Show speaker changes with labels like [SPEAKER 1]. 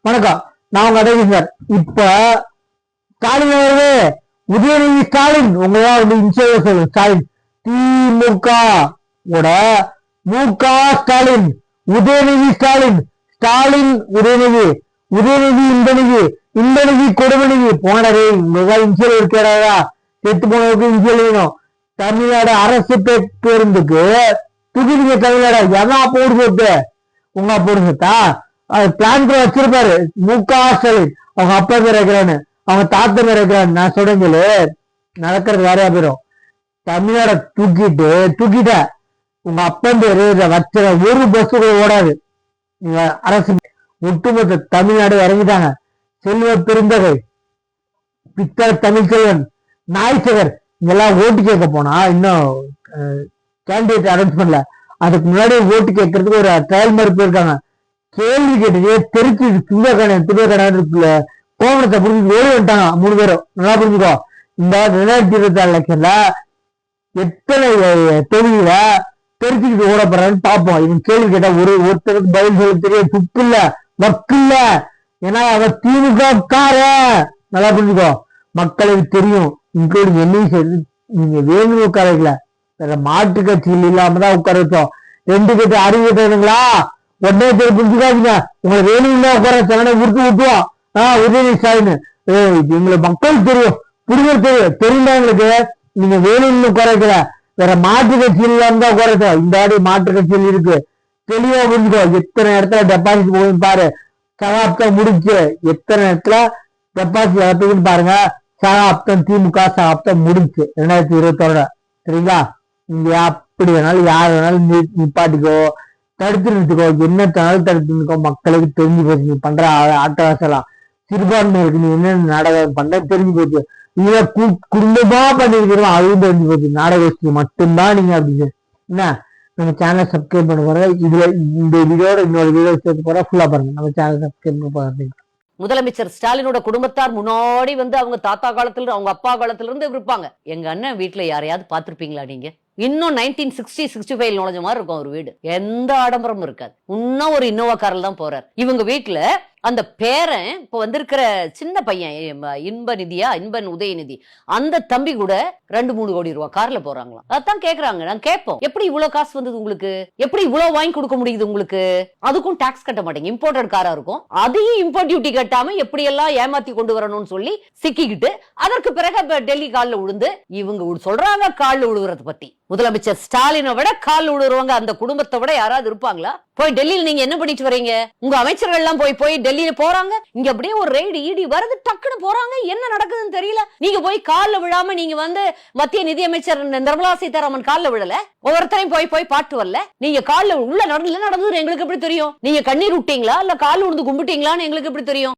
[SPEAKER 1] வணக்கம், நான் உங்க அடேகர். இப்ப ஸ்டாலின் அவர்களே, உதயநிதி ஸ்டாலின் உங்களா வந்து இன்சூரன்ஸ் சொல்லு. ஸ்டாலின் திமுக முக ஸ்டாலின், உதயநிதி ஸ்டாலின், ஸ்டாலின் உதயநிதி, உதயநிதி இன்பநிதி, இன்பநிதி கொடுமநிதி போனரே. உங்களுக்காக இன்சூரன்ஸ் இருக்கிறதா? செத்து போனதுக்கு இன்சூரன்ஸ் வேணும். தமிழ்நாடு அரசு பேருந்துக்கு தூக்கிடுங்க. தமிழ்நாடு எல்லாம் போடு சொத்து, உங்க போடு சொத்தா? பிளான் கூட வச்சிருப்பாரு முக ஸ்டாலின். அவங்க அப்பா பேர் வைக்கிறான்னு, அவங்க தாத்தா பேர் வைக்கிறான்னு. நான் சொல்றேன், நடக்கிறது வேறையா போயிடும். தமிழ்நாட தூக்கிட்ட உங்க அப்பா பேரு வச்ச ஒரு பஸ் கூட ஓடாது. நீங்க அரசு ஒட்டுமொத்த தமிழ்நாடு இறங்கிட்டாங்க. செல்வ பெருந்தகை, பித்தள தமிழ்ச்செல்வன், நாய்சகர் இதெல்லாம் ஓட்டு கேட்க போனா இன்னும் கேண்டிடேட் அனௌன்ஸ் பண்ணல. அதுக்கு முன்னாடி ஓட்டு கேட்கறதுக்கு ஒரு ட்ரையல் மாதிரி போயிருக்காங்க. கேள்வி கேட்டு தெரிச்சு துணியக்கான கோவணத்தை புரிஞ்சு ஓடி வந்துட்டாங்க 3 பேரும். நல்லா புரிஞ்சுக்கோ. இந்த 2024 எலெக்ஷன்ல எத்தனை தொகுதியில தெரிச்சுக்கிட்டு ஓடப்படுறான்னு பார்ப்போம். இவன் கேள்வி கேட்டா ஒருத்தருக்கு பதில் சொல்ல தெரிய துப்பு இல்ல, வக்கு இல்ல. ஏன்னா அவன் திமுக கார. நல்லா புரிஞ்சுக்கோ. மக்களுக்கு தெரியும், இன்க்ளூடிங் என்னையும் சரி. நீங்க வேணும் உட்கார வைக்கல, வேற மாற்று கட்சியில் இல்லாமதான் உட்கார வச்சோம். 2 கட்சி அறிவு கட்டுங்களா உடனே பேர் புரிஞ்சுக்காதீங்க. உங்களை வேணும்னா உட்கார சங்கடை உடுத்து ஊட்டுவோம். உதயநிதி ஸ்டாலின் எங்களுக்கு மக்கள் தெரியும், புரிதல் தெரியுமா எங்களுக்கு. நீங்க வேணும்னு குறைக்கல, வேற மாற்று கட்சியில் இல்லாம தான் குறைச்சோம். இந்த ஆடி மாற்று கட்சியில் இருக்கு, தெளிவா புரிஞ்சுக்கோ. எத்தனை இடத்துல டெபாசிட் போகுதுன்னு பாரு. சகாப்தம் முடிச்சு எத்தனை இடத்துல டெபாசிட் இழப்புன்னு பாருங்க. சகாப்தம் திமுக சகாப்தம் முடிச்சு 2021. சரிங்களா? நீங்க அப்படி வேணாலும் யார் வேணாலும் நிப்பாட்டிக்கோ, தடுத்து நிறுத்துக்கோ, என்ன தனாலும் தடுத்து நிற்கோ. மக்களுக்கு தெரிஞ்சு போச்சு நீ பண்ற ஆட்டவாசலாம். சிறுபான்மையிற்கு நீ என்ன நாடகம் பண்ற தெரிஞ்சு போச்சு. இத குடும்பமா பண்ணிருக்கிறோம், அதுவும் தெரிஞ்சு போச்சு. நாடகோஷ்டி மட்டும்தான் நீங்க அப்படின்னு என்ன. நம்ம சேனலை சப்ஸ்கிரைப் பண்ண போற. இதுல இந்த வீடியோட இன்னொரு வீடியோ சேர்த்து போற ஃபுல்லா பாருங்க. நம்ம சேனல் சப்ஸ்கிரைப் பண்ண போறோம்.
[SPEAKER 2] முதலமைச்சர் ஸ்டாலினோட குடும்பத்தார் முன்னாடி வந்து அவங்க தாத்தா காலத்துல அவங்க அப்பா காலத்துல இருந்து இருப்பாங்க. எங்க அண்ணன் வீட்டுல யாரையாவது பாத்திருப்பீங்களா நீங்க? இன்னும் 1960-65 நுழைஞ்ச மாதிரி இருக்கும் ஒரு வீடு. எந்த ஆடம்பரமும் இருக்காது. இன்னும் ஒரு இன்னோவா காரில் தான் போறாரு. இவங்க வீட்டுல அந்த பேரன் இப்ப வந்திருக்கிற சின்ன பையன் இன்பன் உதயநிதி, அந்த தம்பி கூட 2-3 கோடி ரூபாய் கார்ல போறாங்களாம். அதான் கேக்குறாங்க. நாங்க கேட்போம், எப்படி இவ்வளவு காசு வந்தது உங்களுக்கு? எப்படி இவ்வளவு வாங்கி கொடுக்க முடியுது உங்களுக்கு? அதுக்கும் டாக்ஸ் கட்ட மாட்டீங்க, இம்போர்ட்டட் காரா இருக்கும். அதையும் இம்போர்ட் டியூட்டி கட்டாம எப்படி எல்லாம் ஏமாத்தி கொண்டு வரணும்னு சொல்லி சிக்கிக்கிட்டு அதற்கு பிறகு டெல்லி காலில் விழுந்து இவங்க சொல்றாங்க காலில் விழுவுறத பத்தி. முதலமைச்சர் ஸ்டாலினை விட கால் விழுறவங்க அந்த குடும்பத்தை விட யாராவது இருப்பாங்களா? போய் டெல்லியில் நீங்க என்ன பண்ணிட்டு வரீங்க? உங்க அமைச்சர்கள் எல்லாம் போய் டெல்லியில போறாங்க. இங்க அப்படியே ஒரு ரெய்டு ஈடி வருது, டக்குன்னு போறாங்க. என்ன நடக்குதுன்னு தெரியல. நீங்க போய் கால்ல விழாம நீங்க வந்து மத்திய நிதியமைச்சர் நிர்மலா சீதாராமன் கால்ல விழல. ஒவ்வொருத்தரையும் போய் பாட்டு வரல. நீங்க கால்ல உள்ள நடந்தது எங்களுக்கு எப்படி தெரியும்? நீங்க கண்ணீர் விட்டீங்களா இல்ல கால் விழுந்து கும்பிட்டீங்களான்னு எங்களுக்கு எப்படி தெரியும்?